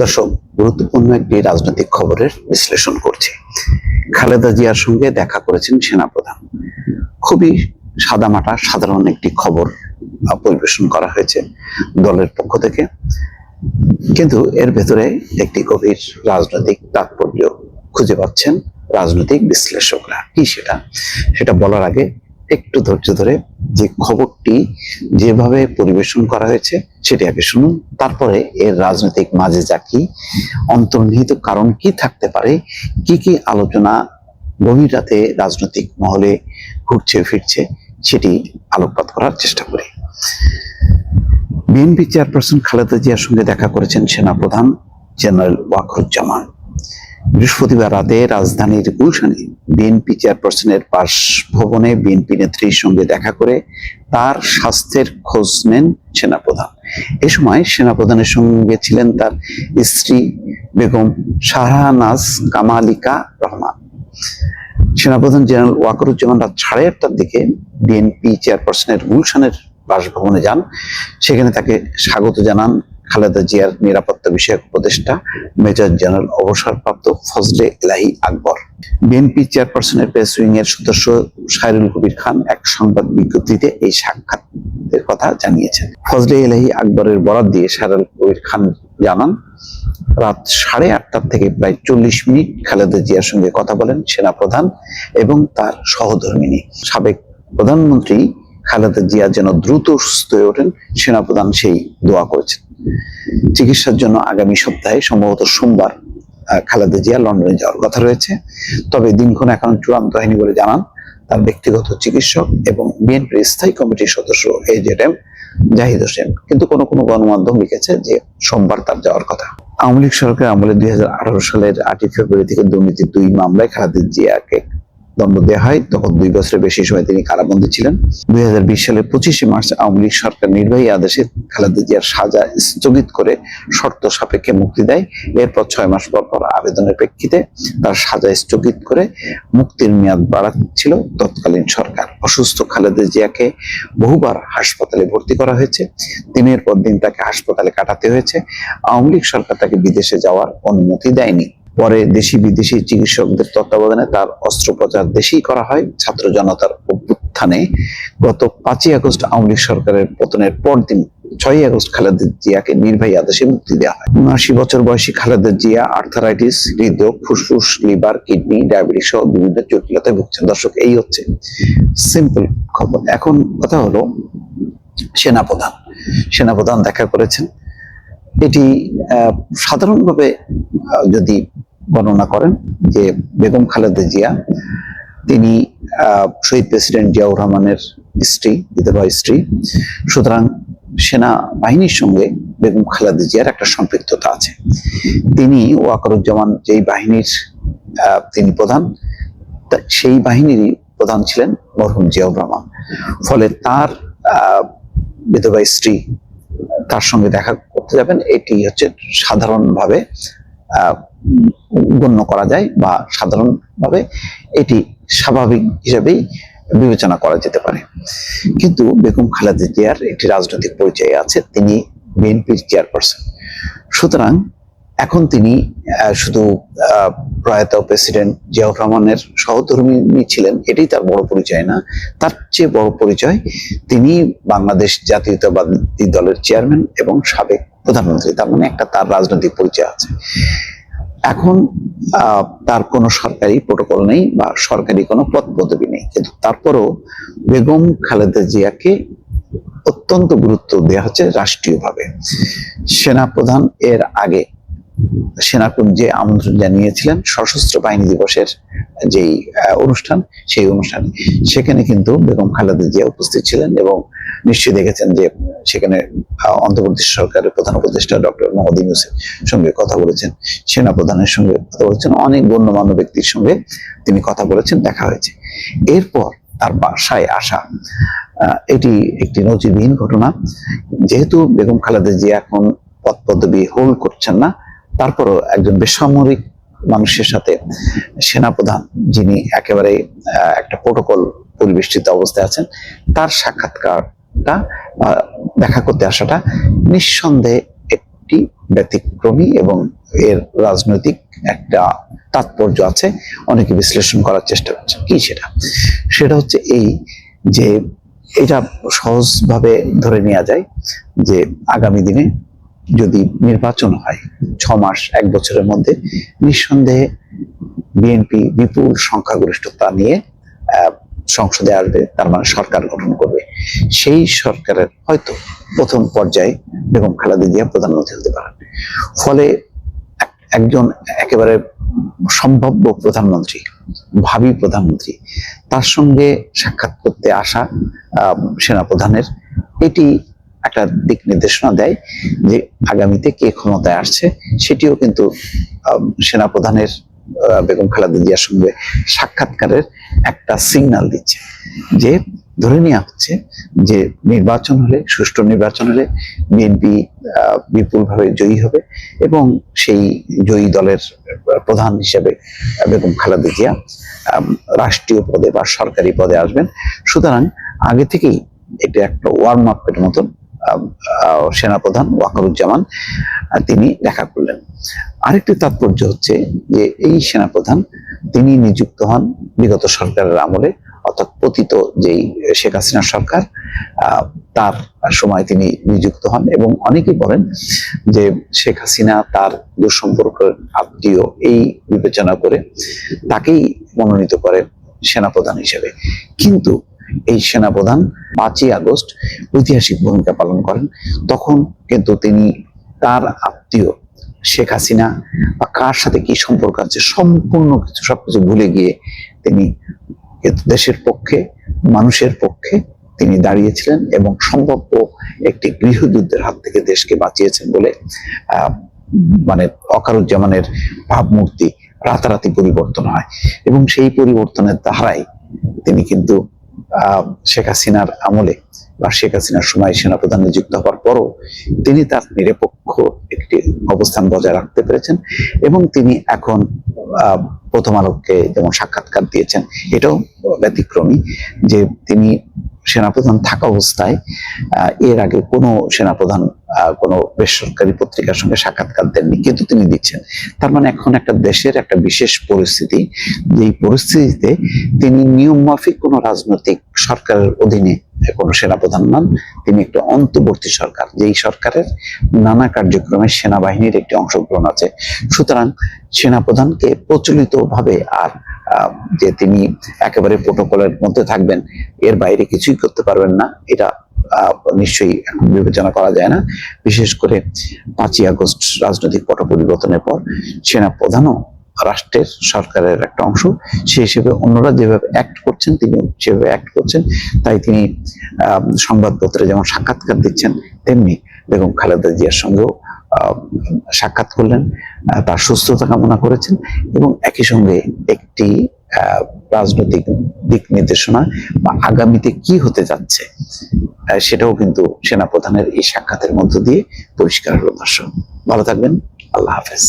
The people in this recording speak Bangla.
দর্শক, গুরুত্বপূর্ণ একটি রাজনৈতিক খবরের বিশ্লেষণ করছি। খালেদা জিয়ার সঙ্গে দেখা করেছেন সেনাপ্রধান। খুবই সাদামাটা সাধারণ একটি খবর পরিবেশন করা হয়েছে দলের পক্ষ থেকে, কিন্তু এর ভেতরে একটি গভীর রাজনৈতিক তাৎপর্য খুঁজে পাচ্ছেন রাজনৈতিক বিশ্লেষকরা। কি সেটা বলার আগে একটু ধৈর্য ধরে যে খবরটি যেভাবে পরিবেশন করা হয়েছে সেটি আগে শুনুন, তারপরে এর রাজনৈতিক মাঝে যা কি অন্তর্নিহিত কারণ কি থাকতে পারে, কি কি আলোচনা গভীর রাতে রাজনৈতিক মহলে ঘুরছে ফিরছে সেটি আলোকপাত করার চেষ্টা করি। বিএনপি চেয়ারপারসন খালেদা জিয়ার সঙ্গে দেখা করেছেন সেনাপ্রধান জেনারেল ওয়াকারুজ্জামান। বৃহস্পতিবার রাতে রাজধানীর গুলশানে বিএনপি চেয়ারপারসনের বাসভবনে বিএনপি নেত্রীর সঙ্গে দেখা করে তার স্বাস্থ্যের খোঁজ নেন সেনাপ্রধান। এ সময় সেনাপ্রধানের সঙ্গে ছিলেন তার স্ত্রী বেগম শাহনাজ কামালিকা রহমান। সেনাপ্রধান জেনারেল ওয়াকারুজ্জামান রাত 8:30টার দিকে বিএনপি চেয়ারপারসনের গুলশানের বাসভবনে যান। সেখানে তাকে স্বাগত জানান খালেদা জিয়ার নিরাপত্তা বিষয়ক উপদেষ্টা মেজর জেনারেল অবসরপ্রাপ্ত ফজলে এলাহি আকবর। বিএনপি চেয়ারপারসনের প্রেস উইং এর সদস্য সাইরুল কবির খান এক সংবাদ বিজ্ঞপ্তিতে এই সাক্ষাতের কথা জানিয়েছেন। ফজলে এলাহি আকবরের বরাত দিয়ে সাইরুল কবির খান জানান, রাত 8:30 থেকে প্রায় 40 মিনিট খালেদা জিয়ার সঙ্গে কথা বলেন সেনাপ্রধান এবং তার সহধর্মিনী। সাবেক প্রধানমন্ত্রী খালেদা জিয়া যেন দ্রুত সুস্থ হয়ে ওঠেন, সেনাপ্রধান সেই দোয়া করেছেন। চিকিৎসার জন্য আগামী সপ্তাহে সম্ভবত সোমবার খালেদা জিয়া লন্ডনে যাওয়ার কথা রয়েছে। তবে দিনক্ষণ এখন চূড়ান্ত হয়নি বলে জানান তার ব্যক্তিগত চিকিৎসক এবং বিএনপির স্থায়ী কমিটির সদস্য এজেডএম জাহিদ হোসেন। কিন্তু কোনো গণমাধ্যম লিখেছে যে সোমবার তার যাওয়ার কথা। আওয়ামী লীগ সরকার আমলে 2018 সালের 8 ফেব্রুয়ারি থেকে দুর্নীতির 2 মামলায় খালেদা জিয়াকে দণ্ড দেওয়া হয়। তখন 2 বছরের বেশি সময় তিনি কারাবন্দী ছিলেন। 2020 সালের 25শে মার্চ আওয়ামী লীগ সরকার নির্বাহী আদেশে খালেদা জিয়ার সাজা স্থগিত করে শর্ত সাপেক্ষে মুক্তি দেয়। এরপর 6 মাস পর আবেদনের প্রেক্ষিতে তার সাজা স্থগিত করে মুক্তির মেয়াদ বাড়াচ্ছিল তৎকালীন সরকার। অসুস্থ খালেদা জিয়াকে বহুবার হাসপাতালে ভর্তি করা হয়েছে। দিনের পর দিন তাকে হাসপাতালে কাটাতে হয়েছে। আওয়ামী লীগ সরকার তাকে বিদেশে যাওয়ার অনুমতি দেয়নি। পরে দেশি বিদেশি চিকিৎসকদের তত্ত্বাবধানে তার অস্ত্রোপচার দেশেই করা হয়। ছাত্র জনতার অভ্যুত্থানে গত 5ই আগস্ট আওয়ামী লীগ সরকারের পতনের পরদিন 6ই আগস্ট খালেদা জিয়াকে নির্বাহী আদেশে মুক্তি দেওয়া হয়। 79 বছর বয়সী খালেদা জিয়া আর্থারাইটিস, হৃদরোগ, ফুসফুস, লিভার, কিডনি, ডায়াবেটিস সহ বিভিন্ন জটিলতায় ভুগছেন। দর্শক, এই হচ্ছে সিম্পল খবর। এখন কথা হলো সেনাপ্রধান দেখা করেছেন। এটি সাধারণভাবে যদি বর্ণনা করেন যে বেগম খালেদা জিয়া তিনি শহীদ প্রেসিডেন্ট জিয়াউর রহমানের স্ত্রী, বিধবা স্ত্রী, সুতরাং সেনা বাহিনীর সঙ্গে বেগম খালেদা জিয়ার একটা সম্পৃক্ততা আছে। তিনি ওয়াকারুজ্জামান যেই বাহিনীর তিনি প্রধান, সেই বাহিনীরই প্রধান ছিলেন মরহুম জিয়াউর রহমান। ফলে তার বিধবা স্ত্রী তার সঙ্গে দেখা করতে যাবেন, এটি হচ্ছে সাধারণভাবে গণ্য করা যায় বা সাধারণভাবে এটি স্বাভাবিক হিসেবেই বিবেচনা করা যেতে পারে। কিন্তু বেগম খালেদা জিয়ার একটি রাজনৈতিক পরিচয় আছে, তিনি বিএনপির চেয়ারপারসন। সুতরাং এখন তিনি শুধু প্রয়াত প্রেসিডেন্ট জিয়াউর রহমানের সহধর্মিণী ছিলেন, এটাই তার বড় পরিচয় না। তার চেয়ে বড় পরিচয় তিনি বাংলাদেশ জাতীয়তাবাদী দলের চেয়ারম্যান এবং সাবেক প্রধানমন্ত্রী। তার মানে একটা তার রাজনৈতিক পরিচয় আছে। এখন তার কোনো সরকারি প্রোটোকল নেই বা সরকারি কোনো পদ পদবি নেই, কিন্তু তারপরও বেগম খালেদা জিয়াকে অত্যন্ত গুরুত্ব দেওয়া হচ্ছে রাষ্ট্রীয়ভাবে। সেনাপ্রধান এর আগে সেনাকুঞ্জে আমন্ত্রণ জানিয়েছিলেন সশস্ত্র বাহিনী দিবসের যেই অনুষ্ঠান, সেই অনুষ্ঠানে সেখানে কিন্তু বেগম খালেদা জিয়া উপস্থিত ছিলেন এবং নিশ্চয়ই দেখেছেন যে সেখানে অন্তর্বর্তী সরকারের প্রধান উপদেষ্টা ডক্টর মোহাম্মদ ইউনূসের সঙ্গে কথা বলেছেন, সেনাপ্রধানের সঙ্গে কথা বলেছেন, অনেক গণ্যমান্য ব্যক্তির সঙ্গে তিনি কথা বলেছেন, দেখা হয়েছে। এরপর তার বাসায় আসা এটি একটি নজিরবিহীন ঘটনা। যেহেতু বেগম খালেদা জিয়া এখন পদ পদবি হোল্ড করছেন না, তারপরও একজন বেসামরিক মানুষের সাথে সেনাপ্রধান, যিনি একেবারে একটা প্রোটোকল পরিবেষ্টিত অবস্থায় আছেন, তার সাক্ষাৎকারটা দেখা করতে আসাটা নিঃসন্দেহে একটি ব্যতিক্রমী এবং এর রাজনৈতিক একটা তাৎপর্য আছে, অনেকে বিশ্লেষণ করার চেষ্টা করছে। কি সেটা হচ্ছে এই যে এটা সহজভাবে ধরে নেওয়া যায় যে আগামী দিনে যদি নির্বাচন হয় 6 মাস 1 বছরের মধ্যে, নিঃসন্দেহে বিএনপি বিপুল সংখ্যাগরিষ্ঠতা নিয়ে সংসদে আসবে, তার মানে সরকার গঠন করবে। সেই সরকারের হয়তো প্রথম পর্যায়ে বেগম খালেদা জিয়া প্রধানমন্ত্রী হতে পারেন। ফলে একজন একেবারে সম্ভাব্য প্রধানমন্ত্রী, ভাবী প্রধানমন্ত্রী, তার সঙ্গে সাক্ষাৎ করতে আসা সেনাপ্রধানের এটি একটা দিক নির্দেশনা দেয় যে আগামীতে কে ক্ষমতায় আসছে। সেটিও কিন্তু সেনাপ্রধানের বেগম খালেদা জিয়ার সঙ্গে সাক্ষাৎকারের একটা সিগন্যাল দিচ্ছে, যে ধরে নেওয়া হচ্ছে যে নির্বাচন হলে, সুষ্ঠু নির্বাচন হলে বিএনপি বিপুলভাবে জয়ী হবে এবং সেই জয়ী দলের প্রধান হিসেবে বেগম খালেদা জিয়া রাষ্ট্রীয় পদে বা সরকারি পদে আসবেন। সুতরাং আগে থেকেই এটা একটা ওয়ার্ম আপের মতন সেনাপ্রধান ওয়াকারুজ্জামান তিনি দেখা করলেন। আরেকটি তাৎপর্য হচ্ছে যে এই সেনাপ্রধান তিনি নিযুক্ত হন বিগত সরকারের আমলে, অর্থাৎ পতিত যেই শেখ হাসিনা সরকার, তার সময় তিনি নিযুক্ত হন। এবং অনেকেই বলেন যে শেখ হাসিনা তার দুঃসম্পর্কের আত্মীয় এই বিবেচনা করে তাকেই মনোনীত করে সেনাপ্রধান হিসেবে। কিন্তু এই সেনাপ্রধান 5ই আগস্ট ঐতিহাসিক ভূমিকা পালন করেন। তখন কিন্তু তিনি তার আত্মীয় শেখ হাসিনা বা কার সাথে কি সম্পর্ক আছে সম্পূর্ণ সবকিছু ভুলে গিয়ে তিনি দেশের পক্ষে, মানুষের পক্ষে তিনি দাঁড়িয়েছিলেন এবং সম্ভাব্য একটি গৃহযুদ্ধের হাত থেকে দেশকে বাঁচিয়েছেন বলে মানে ওয়াকারুজ্জামানের ভাবমূর্তি রাতারাতি পরিবর্তন হয়। এবং সেই পরিবর্তনের ধারায় তিনি কিন্তু শেখ হাসিনার আমলে বা শেখ হাসিনার সময় সেনাপ্রধান নিযুক্ত হওয়ার পরও তিনি তার নিরপেক্ষ একটি অবস্থান বজায় রাখতে পেরেছেন। এবং তিনি এখন প্রথম আলোকে যেমন সাক্ষাৎকার দিয়েছেন, এটাও ব্যতিক্রমী যে তিনি সেনাপ্রধান থাকা অবস্থায় এর আগে কোনো সেনাপ্রধান কোনো বেসরকারি পত্রিকার সঙ্গে সাক্ষাৎকার দেননি, কিন্তু তিনি দিচ্ছেন। তার মানে এখন একটা দেশের একটা বিশেষ পরিস্থিতি, যেই পরিস্থিতিতে তিনি নিয়ম মাফিক কোনো রাজনৈতিক সরকারের অধীনে কোনো সেনাপ্রধান নন, তিনি একটা অন্তর্বর্তী সরকার, যেই সরকারের নানা কার্যক্রমে সেনাবাহিনীর একটি অংশগ্রহণ আছে। সুতরাং সেনাপ্রধানকে প্রচলিত ভাবে আর যে তিনি একেবারে প্রোটোকলের মধ্যে থাকবেন, এর বাইরে কিছুই করতে পারবেন না, এটা নিশ্চয়ই বিবেচনা করা যায় না। বিশেষ করে 5ই আগস্ট রাজনৈতিক পট পরিবর্তনের পর সেনাপ্রধানও রাষ্ট্রের সরকারের একটা অংশ, সে হিসেবে অন্যরা যেভাবে অ্যাক্ট করছেন তিনি সেভাবে অ্যাক্ট করছেন। তাই তিনি সংবাদপত্রে যেমন সাক্ষাৎকার দিচ্ছেন, তেমনি বেগম খালেদা জিয়ার সঙ্গেও সাক্ষাৎ করলেন, তার সুস্থতা কামনা করেছেন এবং একই সঙ্গে একটি রাজনৈতিক দিক নির্দেশনা বা আগামীতে কি হতে যাচ্ছে সেটাও কিন্তু সেনাপ্রধানের এই সাক্ষাতের মধ্য দিয়ে পরিষ্কার হলো। দর্শক ভালো থাকবেন, আল্লাহ হাফেজ।